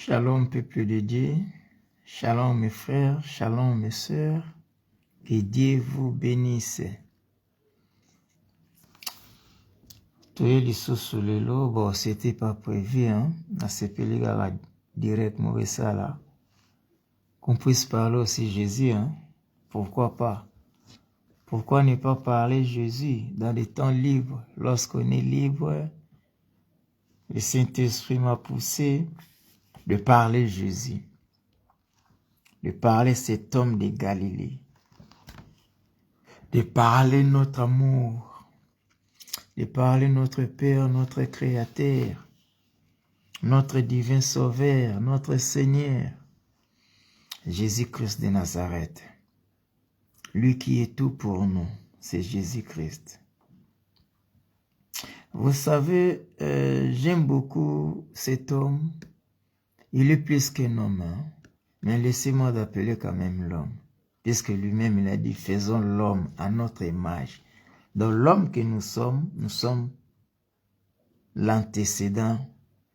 Shalom peuple de Dieu, shalom mes frères, shalom mes sœurs, que Dieu vous bénisse. Tout est sous le lot, bon c'était pas prévu, à ce pays là direct mauvais ça là, qu'on puisse parler aussi Jésus, pourquoi pas? Pourquoi ne pas parler Jésus dans des temps libres? Lorsqu'on est libre, le Saint-Esprit m'a poussé de parler Jésus, de parler cet homme de Galilée, de parler notre amour, de parler notre Père, notre Créateur, notre divin Sauveur, notre Seigneur, Jésus-Christ de Nazareth. Lui qui est tout pour nous, c'est Jésus-Christ. Vous savez, j'aime beaucoup cet homme. Il est plus qu'un homme, mais laissez-moi d'appeler quand même l'homme. Puisque lui-même, il a dit, faisons l'homme à notre image. Donc l'homme que nous sommes l'antécédent.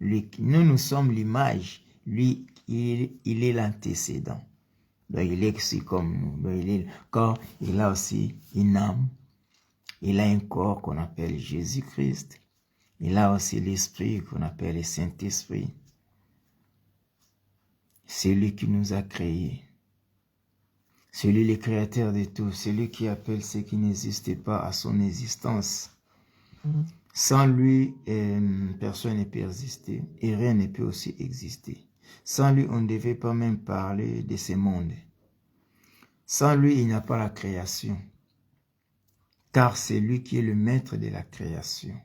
Nous sommes l'image. Lui, il est l'antécédent. Donc il est aussi comme nous. Donc il est le corps, il a aussi une âme. Il a un corps qu'on appelle Jésus-Christ. Il a aussi l'esprit qu'on appelle le Saint-Esprit. C'est lui qui nous a créés. C'est lui le créateur de tout. C'est lui qui appelle ce qui n'existe pas à son existence. Sans lui, personne ne peut exister et rien ne peut aussi exister. Sans lui, on ne devait pas même parler de ce monde. Sans lui, il n'y a pas la création. Car c'est lui qui est le maître de la création.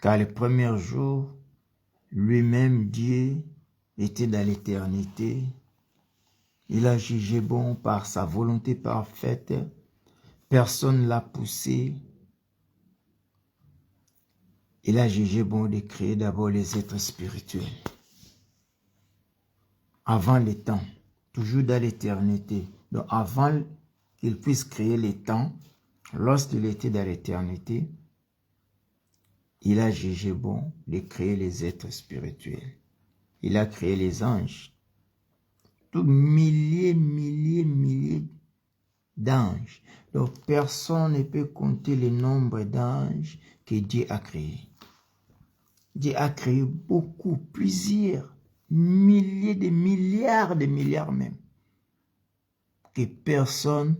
Car le premier jour, lui-même, Dieu, était dans l'éternité. Il a jugé bon par sa volonté parfaite. Personne ne l'a poussé. Il a jugé bon de créer d'abord les êtres spirituels. Avant les temps, toujours dans l'éternité. Donc avant qu'il puisse créer les temps, lorsqu'il était dans l'éternité, il a jugé bon de créer les êtres spirituels. Il a créé les anges. Tout milliers d'anges. Donc personne ne peut compter le nombre d'anges que Dieu a créés. Dieu a créé beaucoup, plusieurs milliers de milliards même. Que personne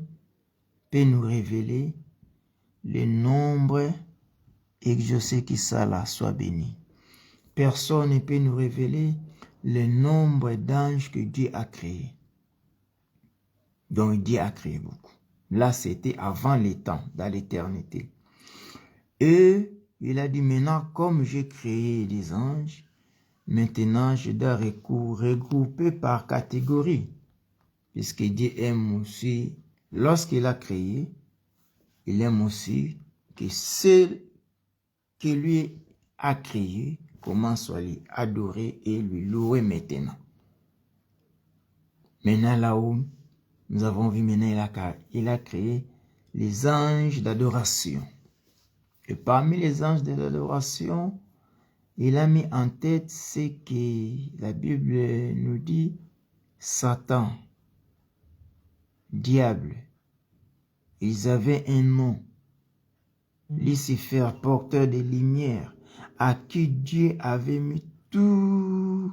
peut nous révéler le nombre, et que je sais que ça là soit béni. Personne ne peut nous révéler le nombre d'anges que Dieu a créés. Donc Dieu a créé beaucoup. Là, c'était avant les temps, dans l'éternité. Et il a dit, maintenant, comme j'ai créé des anges, maintenant, je dois regrouper par catégorie. Puisque Dieu aime aussi, lorsqu'il a créé, il aime aussi que ceux que lui a créé commencent à lui adorer et lui louer maintenant. Maintenant, là où nous avons vu maintenant, il a créé les anges d'adoration. Et parmi les anges d'adoration, il a mis en tête ce que la Bible nous dit, Satan, diable. Ils avaient un nom, Lucifer, porteur de lumière, à qui Dieu avait mis tout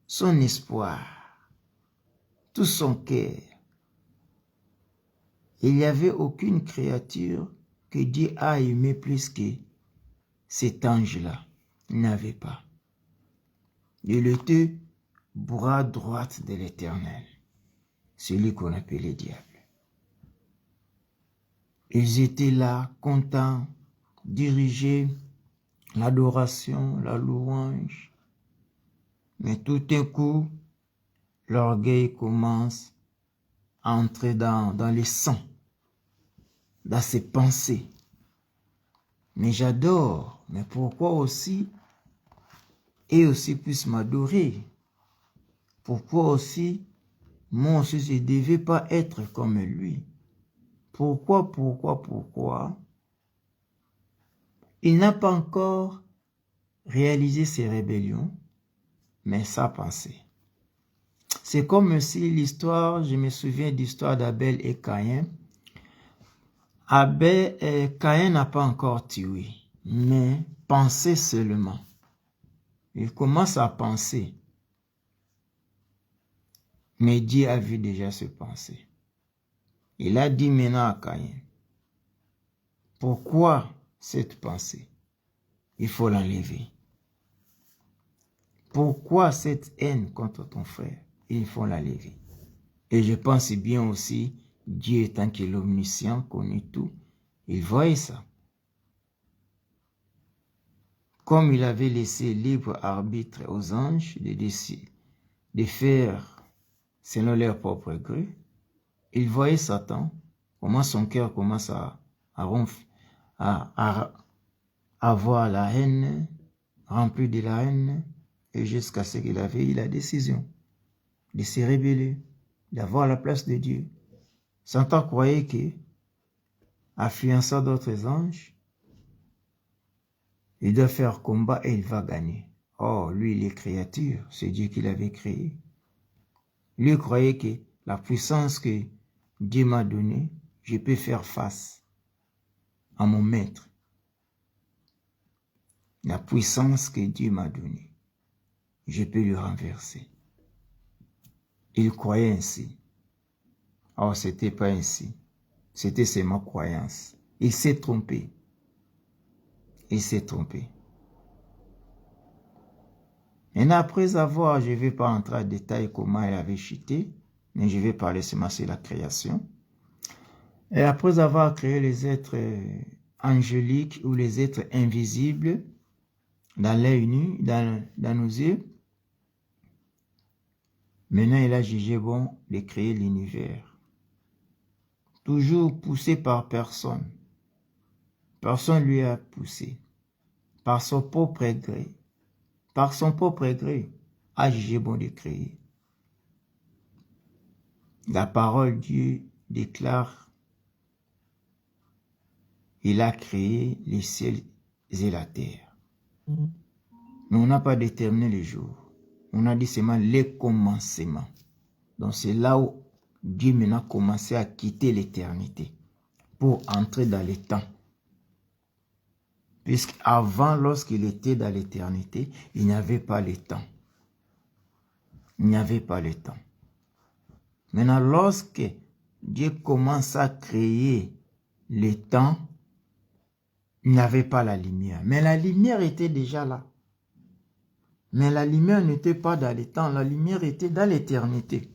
son espoir, tout son cœur. Il n'y avait aucune créature que Dieu a aimé plus que cet ange-là. Il n'avait pas. Il était bras droit de l'Éternel, celui qu'on appelait le diable. Ils étaient là, contents, diriger l'adoration, la louange. Mais tout d'un coup, l'orgueil commence à entrer dans les sangs, dans ses pensées. Mais j'adore, mais pourquoi aussi, et aussi puisse m'adorer? Pourquoi aussi, moi aussi je ne devais pas être comme lui? Pourquoi? Il n'a pas encore réalisé ses rébellions. mais sa pensée. C'est comme si l'histoire, je me souviens de l'histoire d'Abel et Caïn. Caïn n'a pas encore tué, mais pensé seulement. Il commence à penser. Mais Dieu a vu déjà ce pensée. Il a dit maintenant à Caïn, pourquoi cette pensée? Il faut l'enlever. Pourquoi cette haine contre ton frère? Il faut l'enlever. Et je pense bien aussi, Dieu étant qu'il est omniscient, connaît tout, il voyait ça. Comme il avait laissé libre arbitre aux anges de faire selon leur propre gré, il voyait Satan, comment son cœur commence à avoir la haine, rempli de la haine, et jusqu'à ce qu'il avait eu la décision de se rébeller, d'avoir la place de Dieu. Satan croyait que, affluençant d'autres anges, il doit faire combat et il va gagner. Or, lui, il est créature, c'est Dieu qui l'avait créé. Lui croyait que la puissance que Dieu m'a donnée, je peux faire face à mon maître. La puissance que Dieu m'a donnée, je peux lui renverser. Il croyait ainsi. Or, ce n'était pas ainsi. C'était ma croyance. Il s'est trompé. Il s'est trompé. Et après avoir, je ne vais pas entrer en détail comment il avait chuté, mais je vais parler seulement sur la création. Et après avoir créé les êtres angéliques ou les êtres invisibles dans l'œil nu, dans nos yeux, maintenant il a jugé bon de créer l'univers. Toujours poussé par personne. Personne lui a poussé. Par son propre gré. Par son propre gré, a jugé bon de créer. La parole de Dieu déclare, il a créé les ciels et la terre. Mais on n'a pas déterminé les jours. On a dit seulement les commencements. Donc c'est là où Dieu maintenant a commencé à quitter l'éternité pour entrer dans le temps. Puisqu'avant, lorsqu'il était dans l'éternité, il n'y avait pas le temps. Il n'y avait pas le temps. Maintenant, lorsque Dieu commence à créer le temps, il n'y avait pas la lumière. Mais la lumière était déjà là. Mais la lumière n'était pas dans le temps, la lumière était dans l'éternité.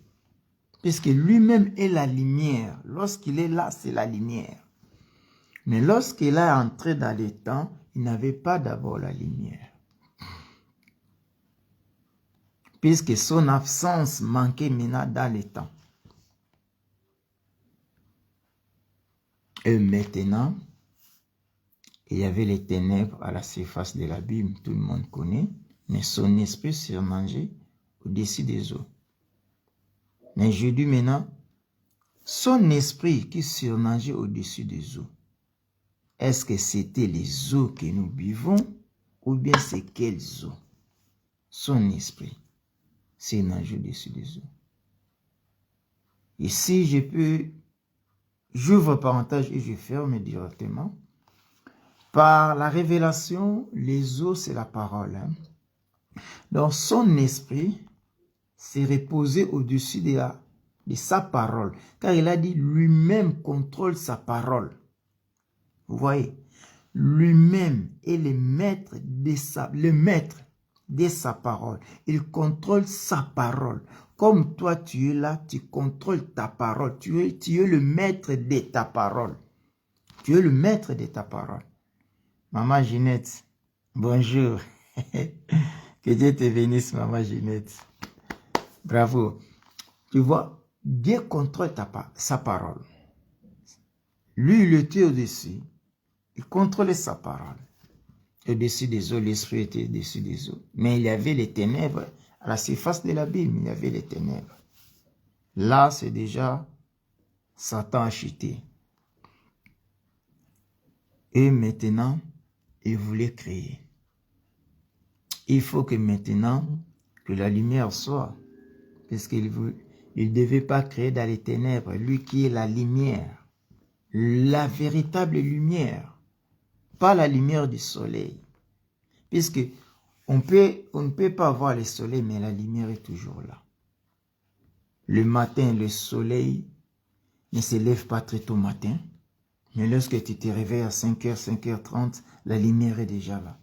Puisque lui-même est la lumière. Lorsqu'il est là, c'est la lumière. Mais lorsqu'il est entré dans le temps, il n'avait pas d'abord la lumière. Puisque son absence manquait maintenant dans le temps. Et maintenant, il y avait les ténèbres à la surface de l'abîme, tout le monde connaît, mais son esprit surnageait au-dessus des eaux. Mais je dis maintenant, son esprit qui surnageait au-dessus des eaux, est-ce que c'était les eaux que nous buvons ou bien c'est quelles eaux? Son esprit surnageait au-dessus des eaux. Ici, je peux, j'ouvre parenthèse et je ferme directement. Par la révélation, les eaux, c'est la parole. Hein? Donc, son esprit s'est reposé au-dessus de sa parole. Car il a dit, lui-même contrôle sa parole. Vous voyez, lui-même est le maître de sa parole. Il contrôle sa parole. Comme toi, tu es là, tu contrôles ta parole. Tu es le maître de ta parole. Tu es le maître de ta parole. Maman Ginette, bonjour. Que Dieu te bénisse, Maman Ginette. Bravo. Tu vois, Dieu contrôle sa parole. Lui, il était au-dessus. Il contrôlait sa parole. Au-dessus des eaux, l'esprit était au-dessus des eaux. Mais il y avait les ténèbres. À la surface de l'abîme, il y avait les ténèbres. Là, c'est déjà Satan a chuté. Et maintenant, il voulait créer. Il faut que maintenant, que la lumière soit. Parce qu'il ne devait pas créer dans les ténèbres, lui qui est la lumière, la véritable lumière, pas la lumière du soleil. Puisque on ne peut pas voir le soleil, mais la lumière est toujours là. Le matin, le soleil ne se lève pas très tôt matin, mais lorsque tu te réveilles à 5h, 5h30, la lumière est déjà là.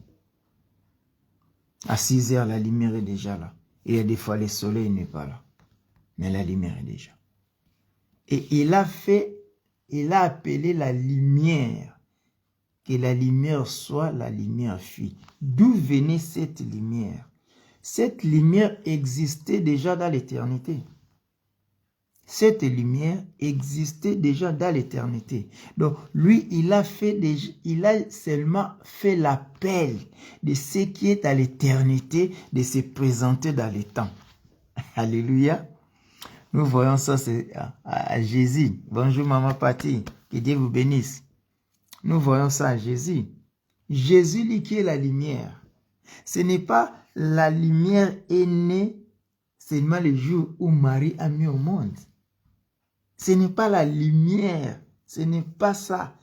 À 6h, la lumière est déjà là. Et il y a des fois, le soleil n'est pas là, mais la lumière est déjà. Et il a appelé la lumière, que la lumière soit, la lumière fut. D'où venait cette lumière? Cette lumière existait déjà dans l'éternité. Cette lumière existait déjà dans l'éternité. Donc, lui, il a seulement fait l'appel de ce qui est à l'éternité, de se présenter dans les temps. Alléluia. Nous voyons ça, c'est à Jésus. Bonjour, maman Patty. Que Dieu vous bénisse. Nous voyons ça à Jésus. Jésus, lui, qui est la lumière. Ce n'est pas la lumière est née seulement le jour où Marie a mis au monde. Ce n'est pas la lumière, ce n'est pas ça.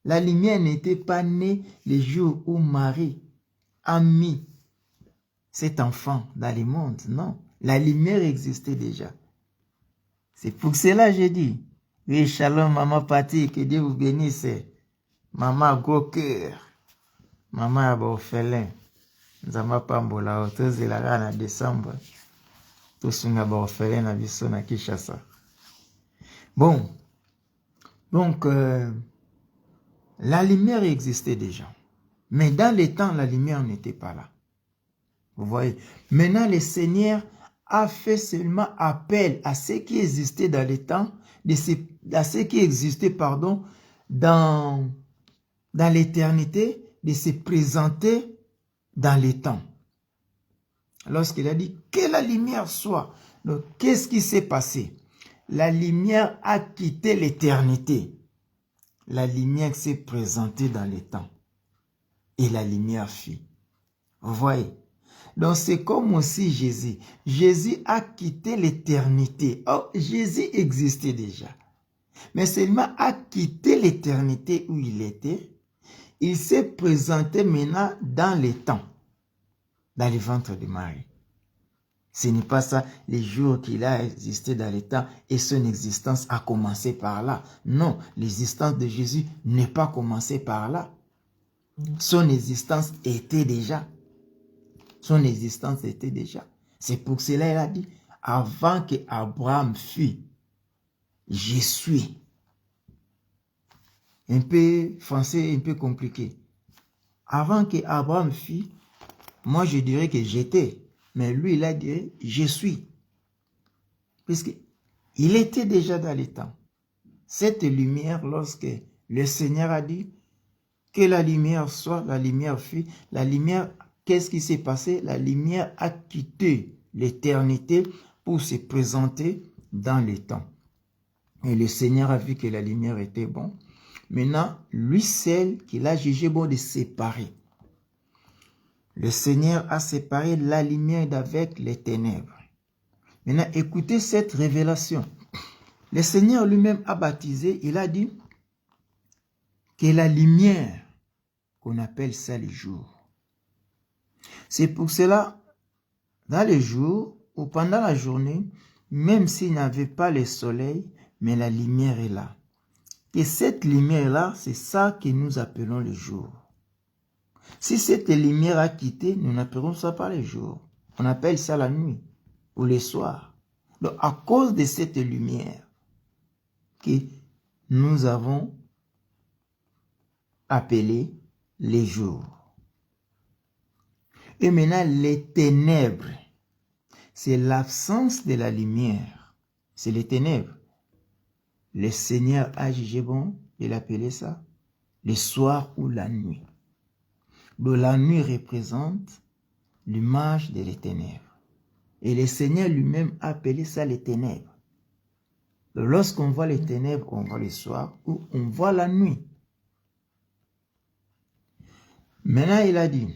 La lumière n'était pas née le jour où Marie a mis cet enfant dans le monde. Non, la lumière existait déjà. C'est pour cela que j'ai dit, oui, shalom, maman Patty, que Dieu vous bénisse. Maman gros cœur, maman aborphelin. Nzamba pambola otozi la gana décembre. Tosunga aborphelin na biso na Kinshasa. Bon, donc, la lumière existait déjà. Mais dans les temps, la lumière n'était pas là. Vous voyez. Maintenant, le Seigneur a fait seulement appel à ce qui existait dans les temps, à ce qui existait, pardon, dans l'éternité, de se présenter dans les temps. Lorsqu'il a dit que la lumière soit. Donc, qu'est-ce qui s'est passé? La lumière a quitté l'éternité. La lumière s'est présentée dans les temps. Et la lumière fit. Vous voyez? Donc c'est comme aussi Jésus. Jésus a quitté l'éternité. Oh, Jésus existait déjà. Mais seulement a quitté l'éternité où il était. Il s'est présenté maintenant dans les temps. Dans le ventre de Marie. Ce n'est pas ça, les jours qu'il a existé dans les temps et son existence a commencé par là. Non, l'existence de Jésus n'est pas commencée par là. Son existence était déjà. Son existence était déjà. C'est pour cela qu'il a dit, avant que Abraham fût, je suis. Un peu français, un peu compliqué. Avant que Abraham fût, moi je dirais que j'étais. Mais lui, il a dit, je suis. Puisqu'il était déjà dans les temps. Cette lumière, lorsque le Seigneur a dit que la lumière soit, la lumière fut, la lumière, qu'est-ce qui s'est passé? La lumière a quitté l'éternité pour se présenter dans les temps. Et le Seigneur a vu que la lumière était bon. Maintenant, lui, celle qu'il a jugé bon de séparer. Le Seigneur a séparé la lumière d'avec les ténèbres. Maintenant, écoutez cette révélation. Le Seigneur lui-même a baptisé, il a dit que la lumière, qu'on appelle ça le jour. C'est pour cela, dans les jours ou pendant la journée, même s'il n'y avait pas le soleil, mais la lumière est là. Et cette lumière-là, c'est ça que nous appelons le jour. Si cette lumière a quitté, nous n'appelons ça pas le jour. On appelle ça la nuit ou le soir. Donc, à cause de cette lumière que nous avons appelé les jours. Et maintenant, les ténèbres, c'est l'absence de la lumière. C'est les ténèbres. Le Seigneur a jugé bon de l'appeler ça le soir ou la nuit. Donc la nuit représente l'image de les ténèbres. Et le Seigneur lui-même a appelé ça les ténèbres. Donc lorsqu'on voit les ténèbres, on voit le soir ou on voit la nuit. Maintenant, il a dit,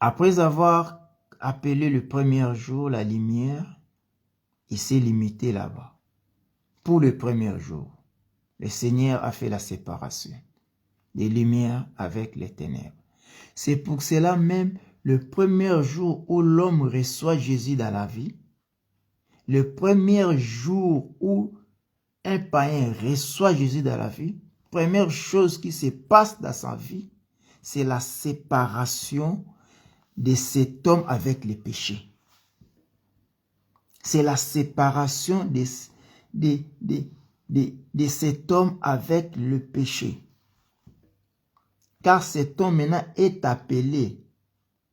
Après avoir appelé le premier jour la lumière, il s'est limité là-bas. Pour le premier jour, le Seigneur a fait la séparation des lumières avec les ténèbres. C'est pour cela même, le premier jour où l'homme reçoit Jésus dans la vie, le premier jour où un païen reçoit Jésus dans la vie, première chose qui se passe dans sa vie, c'est la séparation de cet homme avec les péchés. C'est la séparation de cet homme avec le péché. Car cet homme maintenant est appelé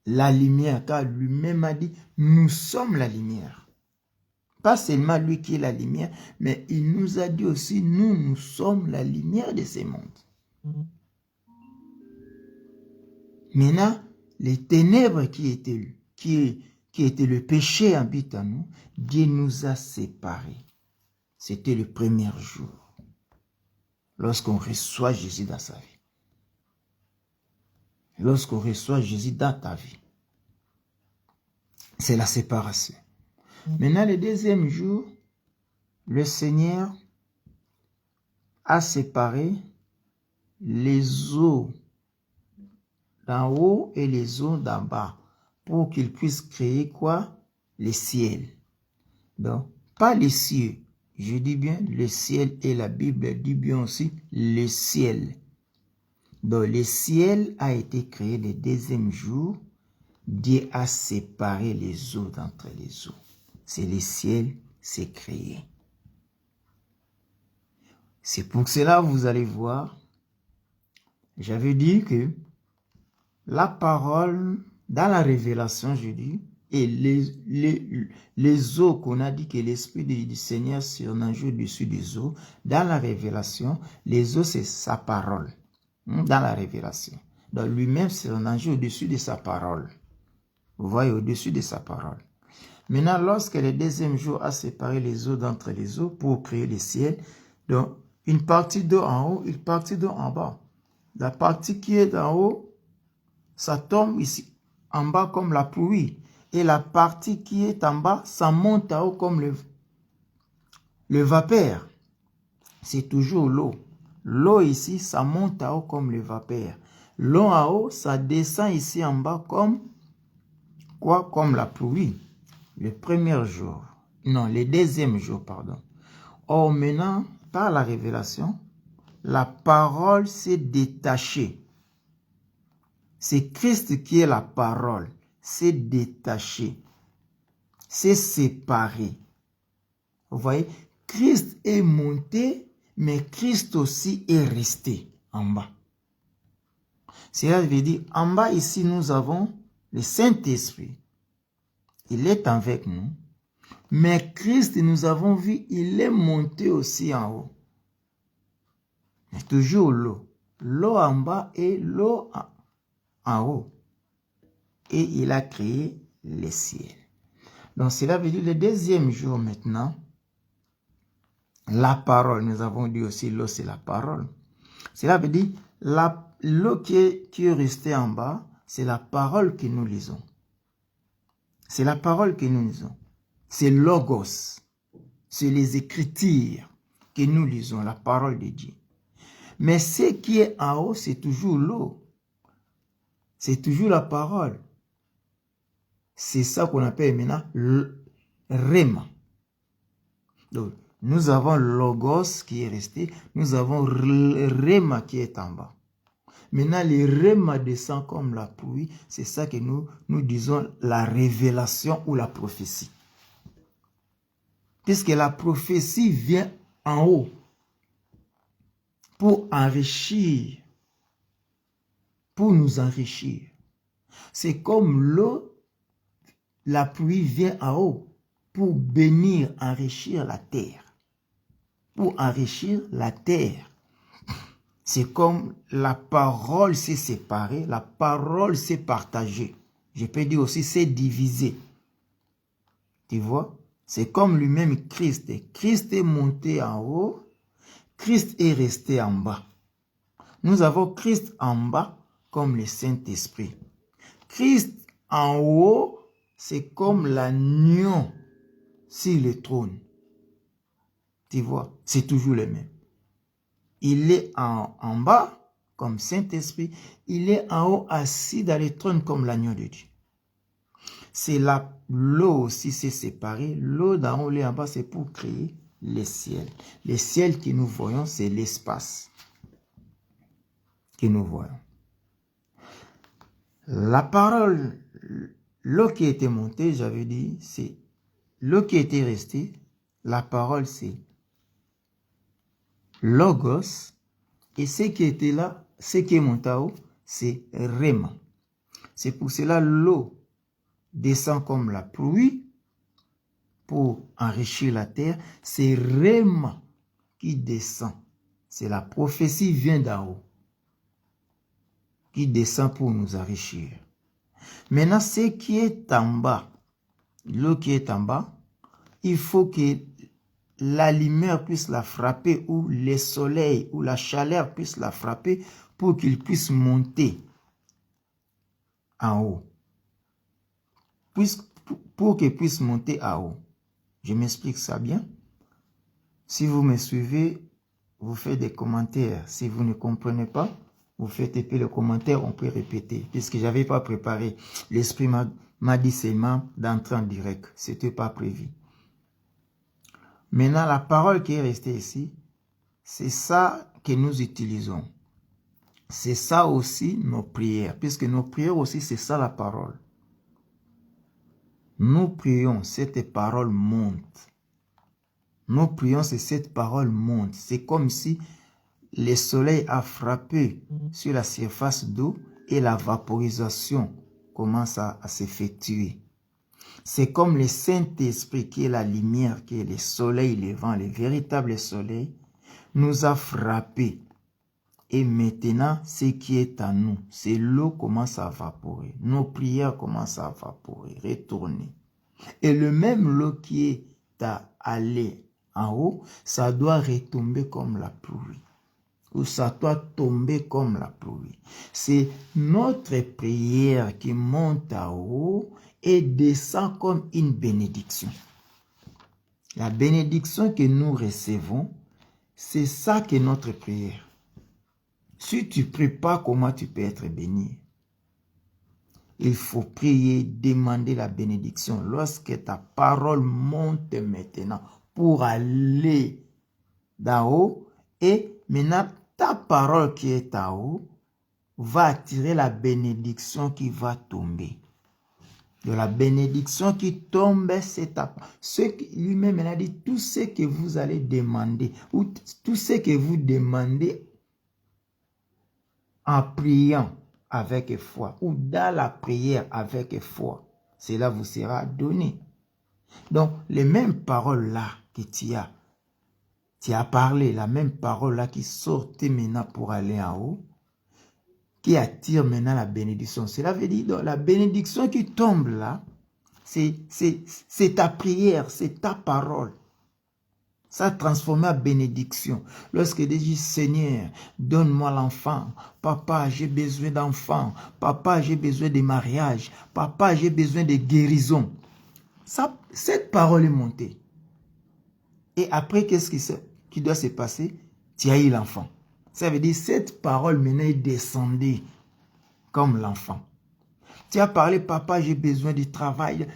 la lumière, car lui-même a dit, nous sommes la lumière. Pas seulement lui qui est la lumière, mais il nous a dit aussi, nous sommes la lumière de ce monde. Maintenant, les ténèbres qui étaient le péché habite en nous, Dieu nous a séparés. C'était le premier jour, lorsqu'on reçoit Jésus dans sa vie. Lorsqu'on reçoit Jésus dans ta vie, c'est la séparation. Maintenant, le deuxième jour, le Seigneur a séparé les eaux d'en haut et les eaux d'en bas pour qu'il puisse créer quoi? Les ciels. Donc, pas les cieux. Je dis bien le ciel et la Bible dit bien aussi le ciel. Donc, le ciel a été créé le deuxième jour. Dieu a séparé les eaux d'entre les eaux. C'est le ciel, c'est créé. C'est pour cela, vous allez voir, j'avais dit que la parole, dans la révélation, je dis, et les eaux qu'on a dit que l'Esprit du Seigneur surnageait au-dessus des eaux, dans la révélation, les eaux, c'est sa parole. Dans la révélation. Donc lui-même surnageait au-dessus de sa parole. Vous voyez, au-dessus de sa parole. Maintenant, lorsque le deuxième jour a séparé les eaux d'entre les eaux pour créer le ciel, donc une partie d'eau en haut, une partie d'eau en bas. La partie qui est en haut, ça tombe ici en bas comme la pluie. Et la partie qui est en bas, ça monte en haut comme le vapeur. C'est toujours l'eau. L'eau ici, ça monte en haut comme le vapeur. L'eau en haut, ça descend ici en bas comme quoi? Comme la pluie. Le premier jour. Non, le deuxième jour, pardon. Or, maintenant, par la révélation, la parole s'est détachée. C'est Christ qui est la parole. C'est détaché. C'est séparé. Vous voyez, Christ est monté, mais Christ aussi est resté en bas. Cela veut dire, en bas ici, nous avons le Saint-Esprit. Il est avec nous. Mais Christ, nous avons vu, il est monté aussi en haut. Mais toujours l'eau. L'eau en bas et l'eau en haut. Et il a créé les ciels. Donc cela veut dire le deuxième jour maintenant, la parole, nous avons dit aussi l'eau c'est la parole. Cela veut dire l'eau qui est restée en bas, c'est la parole que nous lisons. C'est la parole que nous lisons. C'est Logos. C'est les Écritures que nous lisons, la parole de Dieu. Mais ce qui est en haut, c'est toujours l'eau. C'est toujours la parole. C'est ça qu'on appelle maintenant le Rhéma. Donc, nous avons Logos qui est resté. Nous avons Rhéma qui est en bas. Maintenant, le Rhéma descend comme la pluie. C'est ça que nous disons la révélation ou la prophétie. Puisque la prophétie vient en haut pour enrichir, pour nous enrichir. C'est comme l'eau, la pluie vient en haut pour bénir, enrichir la terre. Pour enrichir la terre. C'est comme la parole s'est séparée, la parole s'est partagée. Je peux dire aussi c'est divisé. Tu vois? C'est comme lui-même Christ. Christ est monté en haut, Christ est resté en bas. Nous avons Christ en bas comme le Saint-Esprit. Christ en haut, c'est comme l'agneau sur le trône. Tu vois, c'est toujours le même. Il est en bas, comme Saint-Esprit. Il est en haut, assis dans le trône, comme l'agneau de Dieu. C'est là, l'eau aussi s'est séparée. L'eau d'en haut et en bas, c'est pour créer les ciels. Les ciels que nous voyons, c'est l'espace que nous voyons. La parole, l'eau qui était montée, j'avais dit, c'est l'eau qui était restée. La parole, c'est Logos. Et ce qui était là, ce qui est monté en haut, c'est Réma. C'est pour cela l'eau descend comme la pluie pour enrichir la terre. C'est Réma qui descend. C'est la prophétie vient d'en haut, qui descend pour nous enrichir. Maintenant, ce qui est en bas, l'eau qui est en bas, il faut que la lumière puisse la frapper, ou le soleil, ou la chaleur puisse la frapper pour qu'il puisse monter en haut. Pour qu'il puisse monter en haut. Je m'explique ça bien. Si vous me suivez, vous faites des commentaires. Si vous ne comprenez pas, vous faites épée le commentaire, on peut répéter. Puisque je n'avais pas préparé. L'esprit m'a dit seulement d'entrer en direct. Ce n'était pas prévu. Maintenant, la parole qui est restée ici, c'est ça que nous utilisons. C'est ça aussi nos prières. Puisque nos prières aussi, c'est ça la parole. Nous prions, cette parole monte. Nous prions, c'est cette parole monte. C'est comme si le soleil a frappé sur la surface d'eau et la vaporisation commence à s'effectuer. C'est comme le Saint-Esprit qui est la lumière, qui est le soleil levant, le véritable soleil, nous a frappé. Et maintenant, ce qui est à nous, c'est l'eau commence à vaporer. Nos prières commencent à vaporer, retourner. Et le même l'eau qui est à aller en haut, ça doit retomber comme la pluie. Ou ça doit tomber comme la pluie. C'est notre prière qui monte en haut et descend comme une bénédiction. La bénédiction que nous recevons, c'est ça que notre prière. Si tu ne pries pas, comment tu peux être béni? Il faut prier, demander la bénédiction. Lorsque ta parole monte maintenant pour aller d'en haut, et maintenant ta parole qui est en haut va attirer la bénédiction qui va tomber. De la bénédiction qui tombe, c'est ce lui-même a dit, tout ce que vous allez demander, ou tout ce que vous demandez en priant avec foi, ou dans la prière avec foi, cela vous sera donné. Donc, les mêmes paroles-là que tu as parlé, la même parole-là qui sortait maintenant pour aller en haut, qui attire maintenant la bénédiction. Cela veut dire, donc, la bénédiction qui tombe là, c'est ta prière, c'est ta parole. Ça transforme en bénédiction. Lorsque tu dis, Seigneur, donne-moi l'enfant. Papa, j'ai besoin d'enfant. Papa, j'ai besoin de mariage. Papa, j'ai besoin de guérison. Cette parole est montée. Et après, qu'est-ce qui doit se passer? Tu as eu l'enfant. Ça veut dire, cette parole maintenant est descendue comme l'enfant. Tu as parlé, papa, j'ai besoin du travail.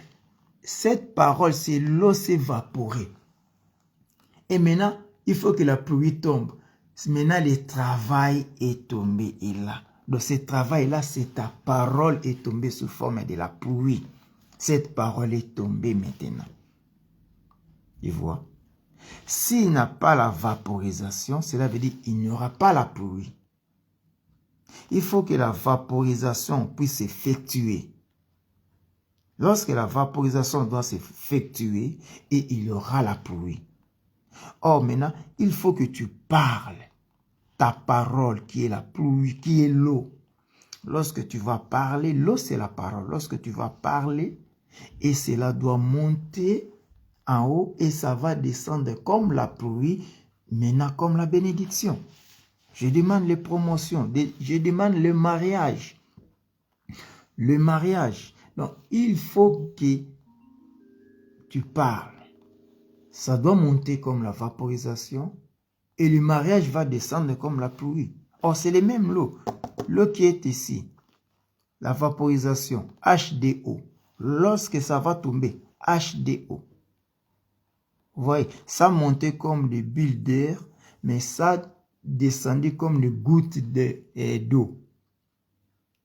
Cette parole, c'est l'eau s'évaporer. Et maintenant, il faut que la pluie tombe. Maintenant, le travail est tombé et là. Donc, ce travail-là, c'est ta parole est tombée sous forme de la pluie. Cette parole est tombée maintenant. Tu vois? S'il n'y a pas la vaporisation, cela veut dire qu'il n'y aura pas la pluie. Il faut que la vaporisation puisse s'effectuer. Lorsque la vaporisation doit s'effectuer, et il y aura la pluie. Or, maintenant, il faut que tu parles. Ta parole qui est la pluie, qui est l'eau. Lorsque tu vas parler, l'eau c'est la parole. Lorsque tu vas parler, et cela doit monter en haut et ça va descendre comme la pluie, maintenant comme la bénédiction. Je demande les promotions, je demande le mariage. Le mariage. Donc, il faut que tu parles. Ça doit monter comme la vaporisation et le mariage va descendre comme la pluie. Or, c'est le même l'eau. L'eau qui est ici, la vaporisation, H2O. Lorsque ça va tomber, H2O. Vous voyez, ça montait comme des bulles d'air, mais ça descendait comme des gouttes d'eau.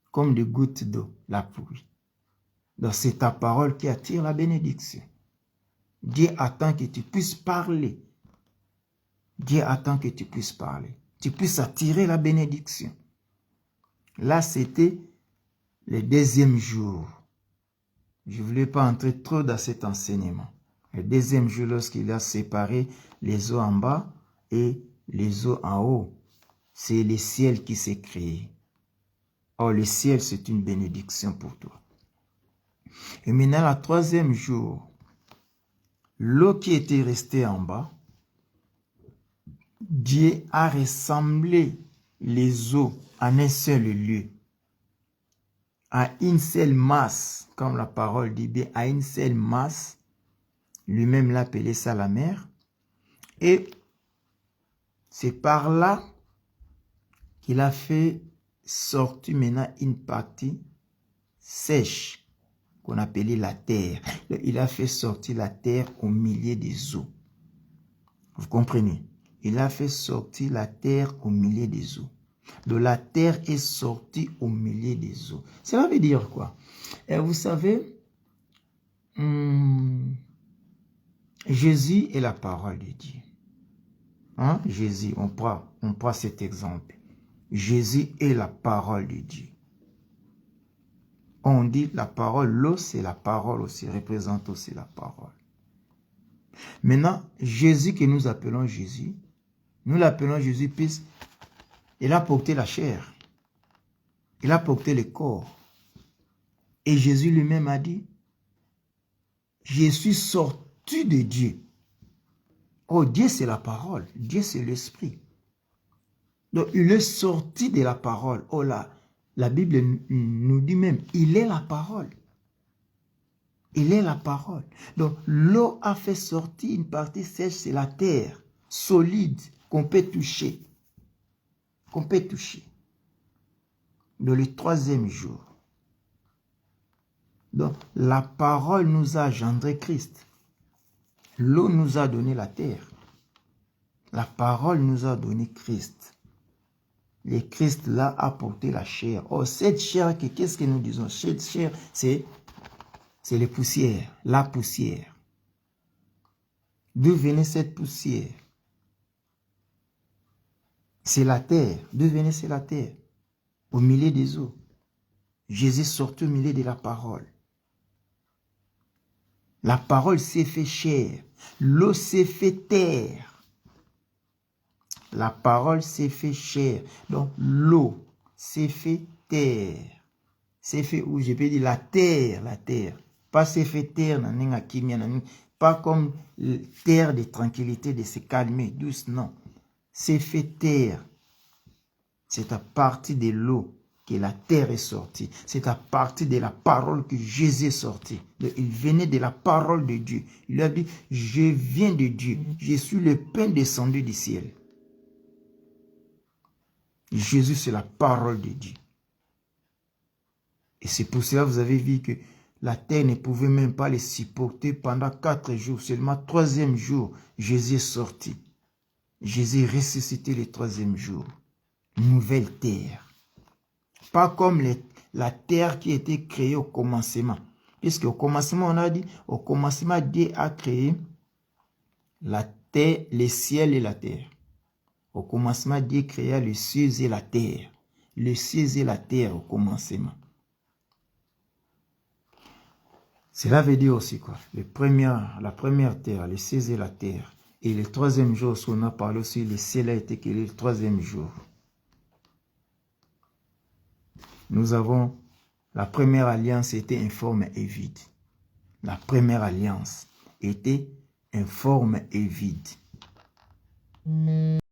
Comme des gouttes d'eau, la pluie. Donc, c'est ta parole qui attire la bénédiction. Dieu attend que tu puisses parler. Dieu attend que tu puisses parler. Tu puisses attirer la bénédiction. Là, c'était le deuxième jour. Je ne voulais pas entrer trop dans cet enseignement. Le deuxième jour, lorsqu'il a séparé les eaux en bas et les eaux en haut, c'est le ciel qui s'est créé. Or, le ciel, c'est une bénédiction pour toi. Et maintenant, le troisième jour, l'eau qui était restée en bas, Dieu a rassemblé les eaux en un seul lieu, à une seule masse, comme la parole dit bien, à une seule masse. Lui-même l'appelait ça la mer. Et c'est par là qu'il a fait sortir maintenant une partie sèche qu'on appelait la terre. Il a fait sortir la terre au milieu des eaux. Vous comprenez? Il a fait sortir la terre au milieu des eaux. Donc la terre est sortie au milieu des eaux. Cela veut dire quoi? Et vous savez, Jésus est la parole de Dieu. Hein? Jésus, on prend cet exemple. Jésus est la parole de Dieu. On dit la parole, l'eau c'est la parole aussi, représente aussi la parole. Maintenant, Jésus que nous appelons Jésus, nous l'appelons Jésus puisqu'il a porté la chair. Il a porté le corps. Et Jésus lui-même a dit, je suis sorti de Dieu. Oh, Dieu c'est la parole, Dieu c'est l'esprit. Donc, il est sorti de la parole. Oh là, la Bible nous dit même, il est la parole. Il est la parole. Donc, l'eau a fait sortir une partie sèche, c'est la terre, solide, qu'on peut toucher. Qu'on peut toucher. Dans le troisième jour. Donc, la parole nous a engendré Christ. L'eau nous a donné la terre. La parole nous a donné Christ. Le Christ là a porté la chair. Oh, cette chair, qu'est-ce que nous disons? Cette chair, c'est les poussières, la poussière. D'où venait cette poussière? C'est la terre. D'où venait c'est la terre? Au milieu des eaux. Jésus sortit au milieu de la parole. La parole s'est fait chair. L'eau s'est fait terre. La parole s'est fait chair. Donc, l'eau s'est fait terre. C'est fait où? Je peux dire la terre, la terre. Pas s'est fait terre, pas comme terre de tranquillité, de se calmer, douce, non. C'est fait terre. C'est à partir de l'eau que la terre est sortie. C'est à partir de la parole que Jésus est sorti. Il venait de la parole de Dieu. Il a dit, je viens de Dieu. Je suis le pain descendu du ciel. Jésus, c'est la parole de Dieu. Et c'est pour cela que vous avez vu que la terre ne pouvait même pas les supporter pendant 4 jours. Seulement 3e jour, Jésus est sorti. Jésus est ressuscité le 3e jour. Nouvelle terre. Pas comme la terre qui était créée au commencement. Puisque au commencement, on a dit, au commencement, Dieu a créé la terre, les ciels et la terre. Au commencement, Dieu créa les cieux et la terre. Les cieux et la terre au commencement. Cela veut dire aussi quoi? La première terre, les cieux et la terre. Et le 3e jour, on a parlé aussi, le ciel a été créé le 3e jour. Nous avons, la première alliance était informe et vide. La première alliance était informe et vide.